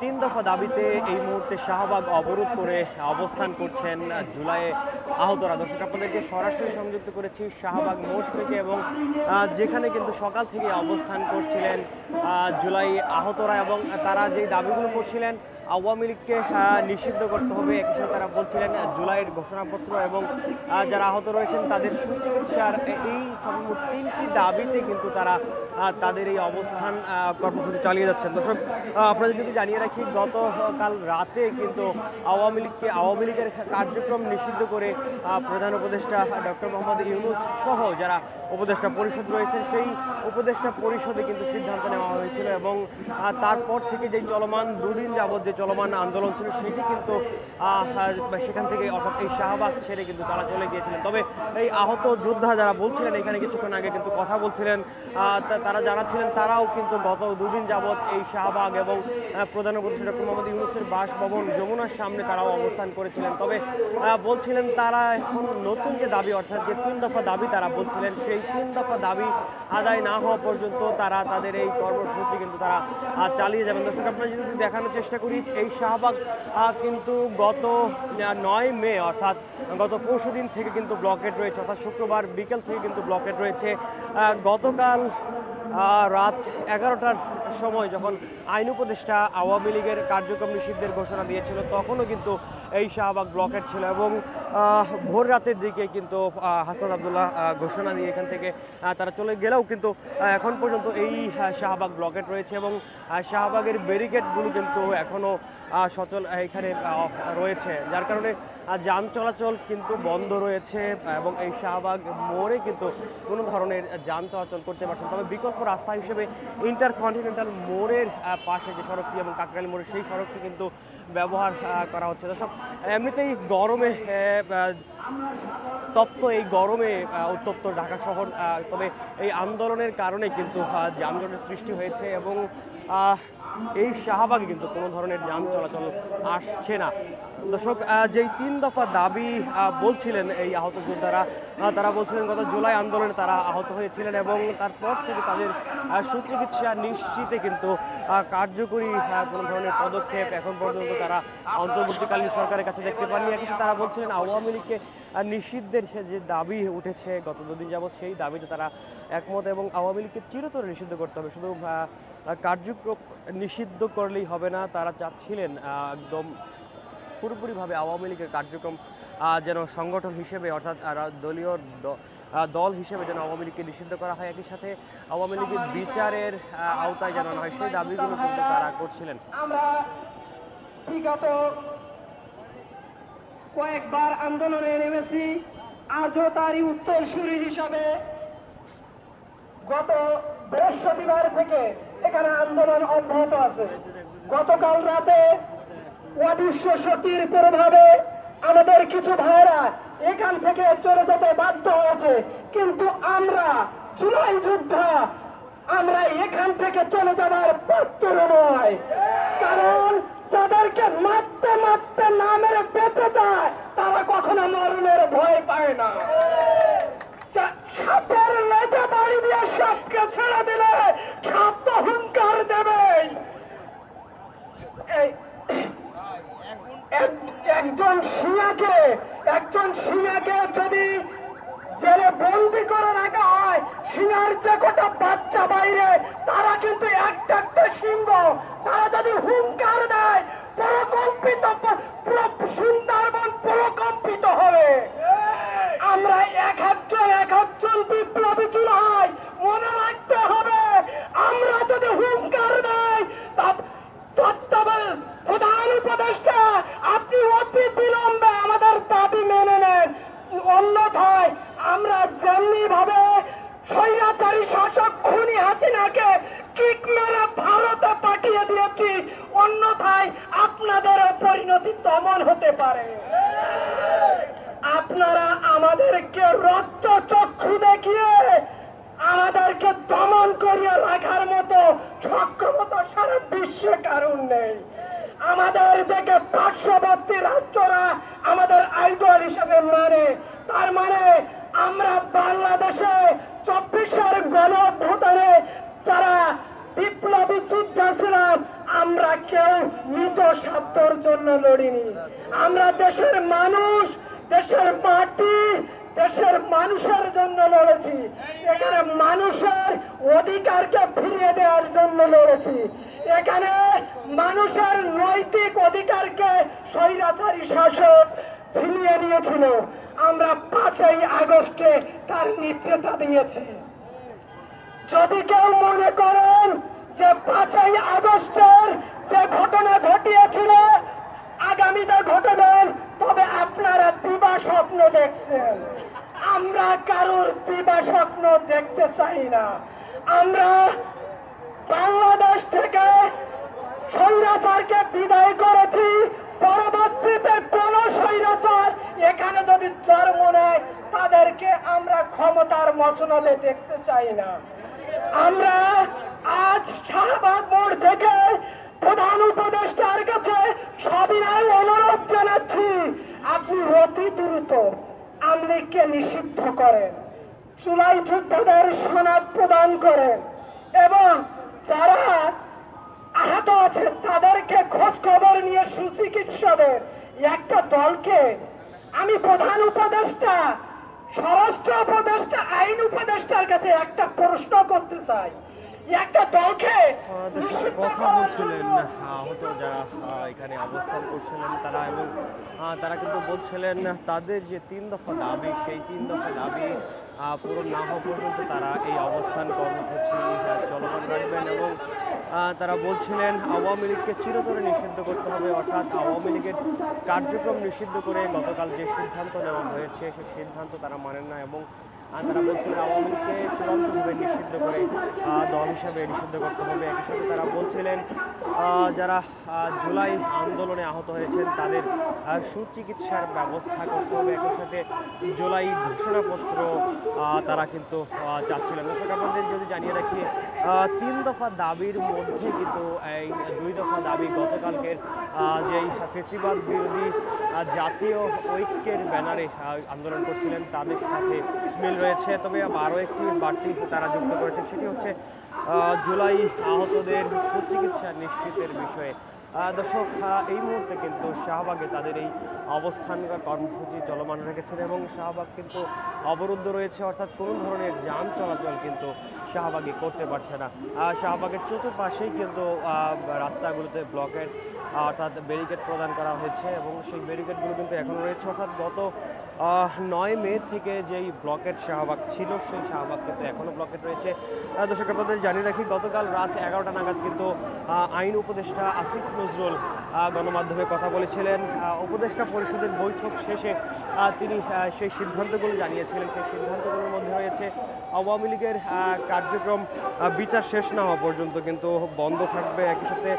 তিন দফা দাবিতে এই মুহূর্তে শাহবাগ অবরোধ করে অবস্থান করছেন জুলাইয়ে আহতরা। দর্শক, আপনাদেরকে সরাসরি সংযুক্ত করেছি শাহবাগ মোড় থেকে, এবং যেখানে কিন্তু সকাল থেকে অবস্থান করছিলেন জুলাই আহতরা, এবং তারা যে দাবিগুলো করছিলেন আওয়ামী লীগকে নিষিদ্ধ করতে হবে, একই সাথে তারা বলছিলেন জুলাইয়ের ঘোষণাপত্র এবং যারা আহত রয়েছেন তাদের সুচিকিৎসার, এই সর্বমোট তিনটি দাবিতে কিন্তু তারা তাদের এই অবস্থান কর্মসূচি চালিয়ে যাচ্ছেন। দর্শক, আপনাদের যদি জানিয়ে রাখি, গতকাল রাতে কিন্তু আওয়ামী লীগের কার্যক্রম নিষিদ্ধ করে প্রধান উপদেষ্টা ডক্টর মোহাম্মদ ইউনূস সহ যারা উপদেষ্টা পরিষদ রয়েছেন সেই উপদেষ্টা পরিষদে কিন্তু সিদ্ধান্ত নেওয়া হয়েছিল, এবং তারপর থেকে যে চলমান দুদিন যাবৎ যে চলমান আন্দোলন ছিল সেটি কিন্তু সেখান থেকে, অর্থাৎ এই শাহবাগ ছেড়ে কিন্তু তারা চলে গিয়েছিলেন। তবে এই আহত যোদ্ধা যারা বলছিলেন, এখানে কিছুক্ষণ আগে কিন্তু কথা বলছিলেন, তারা জানাচ্ছিলেন তারাও কিন্তু গত দুদিন যাবৎ এই শাহবাগ এবং প্রধান উপদেষ্টা ডক্টর মোহাম্মদ ইউনূসের বাসভবন যমুনার সামনে তারাও অবস্থান করেছিলেন। তবে বলছিলেন তারা এখন নতুন যে দাবি, অর্থাৎ যে তিন দফা দাবি তারা বলছিলেন, সেই তিন দফা দাবি আদায় না হওয়া পর্যন্ত তারা তাদের এই কর্মসূচি কিন্তু তারা চালিয়ে যাবেন। দর্শক, আপনারা যদি দেখানোর চেষ্টা করি, এই শাহবাগ কিন্তু গত 9 মে অর্থাৎ গত পরশুদিন থেকে কিন্তু ব্লকেট রয়েছে, অর্থাৎ শুক্রবার বিকেল থেকে কিন্তু ব্লকেট রয়েছে। গতকাল রাত 11টার সময় যখন আইন উপদেষ্টা আওয়ামী লীগের কার্যক্রম নিষিদ্ধের ঘোষণা দিয়েছিল, তখনও কিন্তু এই শাহবাগ ব্লকেট ছিল, এবং ভোর রাতের দিকে কিন্তু হাসনাত আবদুল্লাহ ঘোষণা দিয়ে এখান থেকে তারা চলে গেলেও কিন্তু এখন পর্যন্ত এই শাহবাগ ব্লকেট রয়েছে, এবং শাহবাগের ব্যারিকেডগুলো কিন্তু এখনও সচল এখানে রয়েছে, যার কারণে যান চলাচল কিন্তু বন্ধ রয়েছে, এবং এই শাহবাগ মোড়ে কিন্তু কোনো ধরনের যান চলাচল করতে পারছেন। তবে বিকল্প রাস্তা হিসেবে ইন্টারকন্টিনেন্টাল মোড়ের পাশে যে সড়কটি এবং কাকরাইল মোড়ের সেই সড়কটি কিন্তু ব্যবহার করা হচ্ছে। দর্শক, এমনিতেই গরমে এই গরমে উত্তপ্ত ঢাকা শহর, তবে এই আন্দোলনের কারণে কিন্তু যানজটের সৃষ্টি হয়েছে, এবং এই শাহবাগে কিন্তু কোনো ধরনের যান চলাচল আসছে না। দর্শক, যেই তিন দফা দাবি বলছিলেন এই আহত যোদ্ধারা, তারা বলছিলেন গত জুলাই আন্দোলনে তারা আহত হয়েছিলেন, এবং তারপর থেকে তাদের সুচিকিৎসা নিশ্চিতে কিন্তু কার্যকরী কোনো ধরনের পদক্ষেপ এখন পর্যন্ত তারা অন্তর্বর্তীকালীন সরকারের কাছে দেখতে পাননি। একই সাথে তারা বলছিলেন আওয়ামী লীগকে নিষিদ্ধের যে দাবি উঠেছে গত দুদিন যাবৎ, সেই দাবিতে তারা একমত, এবং আওয়ামী লীগকে চিরতরে নিষিদ্ধ করতে হবে, শুধু কার্যক্রম নিষিদ্ধ করলেই হবে না। তারা চাচ্ছিলেন একদম পুরোপুরিভাবে আওয়ামী লীগের কার্যক্রম যেন সংগঠন হিসেবে, অর্থাৎ দলীয় দল হিসেবে যেন আওয়ামী লীগকে নিষিদ্ধ করা হয়, একই সাথে আওয়ামী লীগের বিচারের আওতায় জানানো হয়, সেই দাবিগুলো কিন্তু তারা করছিলেন। আমরা বিগত কয়েকবার আন্দোলনে নেমেছি, আজও তারই উত্তরসূরি হিসাবে গত বৃহস্পতিবার থেকে এখানে আন্দোলন অব্যাহত আছে। গতকাল রাতে অদৃশ্য শক্তির প্রভাবে আমাদের কিছু ভাইরা এখান থেকে চলে যেতে বাধ্য হয়েছে, কিন্তু আমরা জুলাই যোদ্ধা, আমরা এখান থেকে চলে যাবার পাত্র নয়, কারণ যাদেরকে মারতে মারতে না মেরে বেঁচে যায় তারা কখনো মরণের ভয় পায় না। সাপের লেজে বাড়ি দিয়ে সাপকে ছেড়ে দিলে সাপ তো হুঙ্কার দেবে। একজন সিংহকে যদি জেলে বন্দি করে রাখা হয়, সিংহের যে কটা বাচ্চা বাইরে তারা কিন্তু একটা একটা সিংহ, তারা যদি হুঙ্কার দেয় প্রকম্পিত, সুন্দরবন প্রকম্পিত হবে। আমরা এক একজন বিপ্লবী চুলাই, মনে রাখতে হবে আমরা যদি হুঙ্কার দেয় প্রধান উপদেষ্টা আপনি অতি বিলম্বে আমাদের দাবি মেনে নেন, অন্যথায় আমরা যেমনি ভাবে স্বৈরাচারী শাসক খুনি হাসিনাকে কিক মেরে ভারতে পাঠিয়ে দিয়েছি, অন্যথায় আপনাদের পরিণতি তেমন হতে পারে। আপনারা আমাদেরকে রক্ত চক্ষু দেখিয়ে আমাদেরকে দমন করিয়ে রাখার মতো সক্ষমতা সারা বিশ্বে কারণ নেই। আমাদের দেখে পার্শ্ববর্তী রাষ্ট্ররা আমাদের আইডল হিসেবে মানে, তার মানে আমরা বাংলাদেশে 24-এর গণ-অভ্যুত্থানে যারা বিপ্লবী যোদ্ধা ছিলাম আমরা কেউ নিজ স্বার্থের জন্য লড়িনি। আমরা দেশের মানুষ, দেশের মাটি, দেশের মানুষের জন্য লড়েছি। এখানে মানুষের অধিকারকে ফিরিয়ে দেওয়ার জন্য লড়েছি। এখানে মানুষের নৈতিক অধিকারকে স্বৈরাচারী শাসক ছিনিয়ে নিয়েছিল। আমরা 5ই আগস্টে তার নিশ্চয়তা দিয়েছি। যদি কেউ মনে করেন যে 5ই আগস্টের যে ঘটনা ঘটিয়েছিল আগামীতে ঘটবেন, তবে আপনারা দিবা স্বপ্ন দেখছেন। আমরা কারোর দিবা স্বপ্ন দেখতে চাই না। আমরা বাংলাদেশ থেকে স্বৈরাচারকে বিদায় করেছি। পরবর্তীতে কোন স্বৈরাচার এখানে যদি জন্ম নেয় তাদেরকে আমরা ক্ষমতার মসনদে দেখতে চাই না। আমরা আজ শাহবাগ মোড় থেকে প্রধান উপদেষ্টার কাছে সবিনয় অনুরোধ জানাচ্ছি, আপনি অতি দ্রুত আওয়ামী লীগকে নিষিদ্ধ করেন, জুলাই যোদ্ধাদের সনদ প্রদান করেন এবং যারা আহত আছে তাদেরকে খোঁজ খবর নিয়ে সুচিকিৎসা দেন। একটা দলকে আমি প্রধান উপদেষ্টা, স্বরাষ্ট্র উপদেষ্টা, আইন উপদেষ্টার কাছে একটা প্রশ্ন করতে চাই, একটা দলকে কথা বলছিলেন আহত যারা এখানে অবস্থান করছিলেন তারা, এবং তারা কিন্তু বলছিলেন তাদের যে 3 দফা দাবি, সেই 3 দফা দাবি পূরণ না হওয়া পর্যন্ত তারা এই অবস্থান কর্মসূচি চলমান রাখবেন। এবং তারা বলছিলেন আওয়ামী লীগকে চিরতরে নিষিদ্ধ করতে হবে, অর্থাৎ আওয়ামী লীগের কার্যক্রম নিষিদ্ধ করে গতকাল যে সিদ্ধান্ত নেওয়া হয়েছে সেই সিদ্ধান্ত তারা মানেন না। এবং তারা বলছিলেন আওয়ামী লীগকে চূড়ান্তভাবে নিষিদ্ধ করে দল হিসাবে নিষিদ্ধ করতে হবে। একই সাথে তারা বলছিলেন যারা জুলাই আন্দোলনে আহত হয়েছেন তাদের সুচিকিৎসার ব্যবস্থা করতে হবে। একই সাথে জুলাই ঘোষণাপত্র তারা কিন্তু চাচ্ছিলেন। দর্শক আপনাদের যদি জানিয়ে রাখি 3 দফা দাবির মধ্যে কিন্তু এই 2 দফা দাবি গতকালকের যেই ফেসিবাদ বিরোধী জাতীয় ঐক্যের ব্যানারে আন্দোলন করছিলেন তাদের সাথে মিল রয়েছে। তবে আরও একটি বাড়তি তারা যুক্ত করেছে, সেটি হচ্ছে জুলাই আহতদের সুচিকিৎসা নিশ্চিতের বিষয়ে। দর্শক এই মুহূর্তে কিন্তু শাহবাগে তাদের এই অবস্থান কর্মসূচি চলমান রেখেছেন এবং শাহবাগ কিন্তু অবরুদ্ধ রয়েছে, অর্থাৎ কোনো ধরনের যান চলাচল কিন্তু শাহবাগে করতে পারছে না। শাহবাগের চতুর্পাশেই কিন্তু রাস্তাগুলোতে ব্লকের অর্থাৎ ব্যারিকেড প্রদান করা হয়েছে এবং সেই ব্যারিকেডগুলো কিন্তু এখনও রয়েছে, অর্থাৎ গত 9 মে থেকে যেই ব্লকেট শাহবাগ ছিল সেই শাহবাগ কিন্তু এখনও ব্লকেট রয়েছে। দর্শক আপনাদের জানিয়ে রাখি গতকাল রাত 11টা নাগাদ কিন্তু আইন উপদেষ্টা আসিফ নজরুল গণমাধ্যমে কথা বলেছিলেন। উপদেষ্টা পরিষদের বৈঠক শেষে তিনি সেই সিদ্ধান্তগুলো জানিয়েছিলেন। সেই সিদ্ধান্তগুলোর মধ্যে রয়েছে আওয়ামী লীগের কার্যক্রম বিচার শেষ না হওয়া পর্যন্ত কিন্তু বন্ধ থাকবে। একই সাথে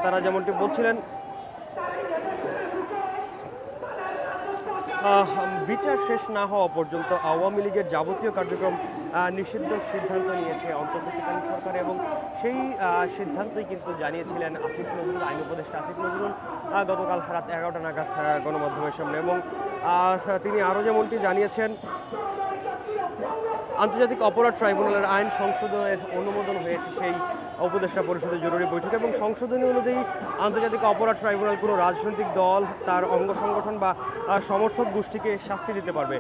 তারা যেমনটি বলছিলেন বিচার শেষ না হওয়া পর্যন্ত আওয়ামী লীগের যাবতীয় কার্যক্রম নিষিদ্ধ সিদ্ধান্ত নিয়েছে অন্তর্বর্তীকালীন সরকার এবং সেই সিদ্ধান্তই কিন্তু জানিয়েছিলেন আসিফ নজরুল, আইন উপদেষ্টা আসিফ নজরুল গতকাল রাত 11টা নাগাদ গণমাধ্যমের সামনে। এবং তিনি আরও যেমনটি জানিয়েছেন আন্তর্জাতিক অপরাধ ট্রাইব্যুনালের আইন সংশোধনের অনুমোদন হয়েছে সেই উপদেষ্টা পরিষদের জরুরি বৈঠক এবং সংশোধনী অনুযায়ী আন্তর্জাতিক অপরাধ ট্রাইব্যুনাল কোনো রাজনৈতিক দল, তার অঙ্গ সংগঠন বা সমর্থক গোষ্ঠীকে শাস্তি দিতে পারবে।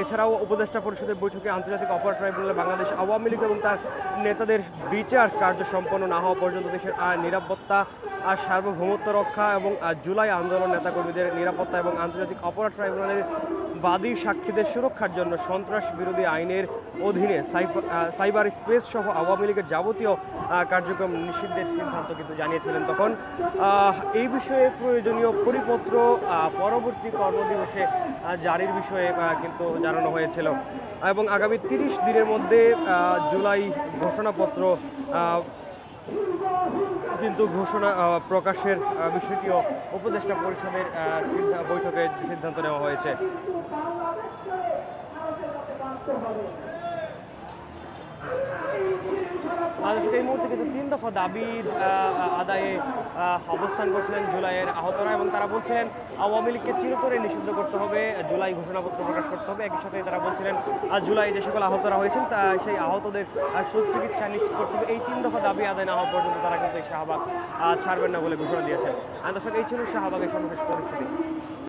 এছাড়াও উপদেষ্টা পরিষদের বৈঠকে আন্তর্জাতিক অপরাধ ট্রাইব্যুনালে বাংলাদেশ আওয়ামী লীগ এবং তার নেতাদের বিচার কার্য সম্পন্ন না হওয়া পর্যন্ত দেশের নিরাপত্তা, সার্বভৌমত্ব রক্ষা এবং জুলাই আন্দোলন নেতাকর্মীদের নিরাপত্তা এবং আন্তর্জাতিক অপরাধ ট্রাইব্যুনালের বাদী সাক্ষীদের সুরক্ষার জন্য সন্ত্রাস বিরোধী আইনের অধীনে সাইবার স্পেস সহ আওয়ামী লীগের যাবতীয় কার্যক্রম নিষিদ্ধের সিদ্ধান্ত কিন্তু জানিয়েছিলেন। তখন এই বিষয়ে প্রয়োজনীয় পরিপত্র পরবর্তী কর্মদিবসে জারির বিষয়ে কিন্তু জানানো হয়েছিল এবং আগামী 30 দিনের মধ্যে জুলাই ঘোষণাপত্র কিন্তু ঘোষণা প্রকাশের বিষয়টিও উপদেষ্টা পরিষদের বৈঠকে সিদ্ধান্ত নেওয়া হয়েছে। দর্শক এই মুহূর্তে কিন্তু 3 দফা দাবির আদায়ে অবস্থান করছিলেন জুলাইয়ের আহতরা, এবং তারা বলছিলেন আওয়ামী লীগকে চিরতরে নিষিদ্ধ করতে হবে, জুলাই ঘোষণাপত্র প্রকাশ করতে হবে। একই সাথে তারা বলছিলেন জুলাই যে সকল আহতরা হয়েছেন তা সেই আহতদের সুচিকিৎসা নিশ্চিত করতে হবে। এই 3 দফা দাবি আদায় না হওয়া পর্যন্ত তারা কিন্তু এই শাহবাগ ছাড়বেন না বলে ঘোষণা দিয়েছেন। দর্শক এই ছিল শাহবাগের সর্বশেষ পরিস্থিতি।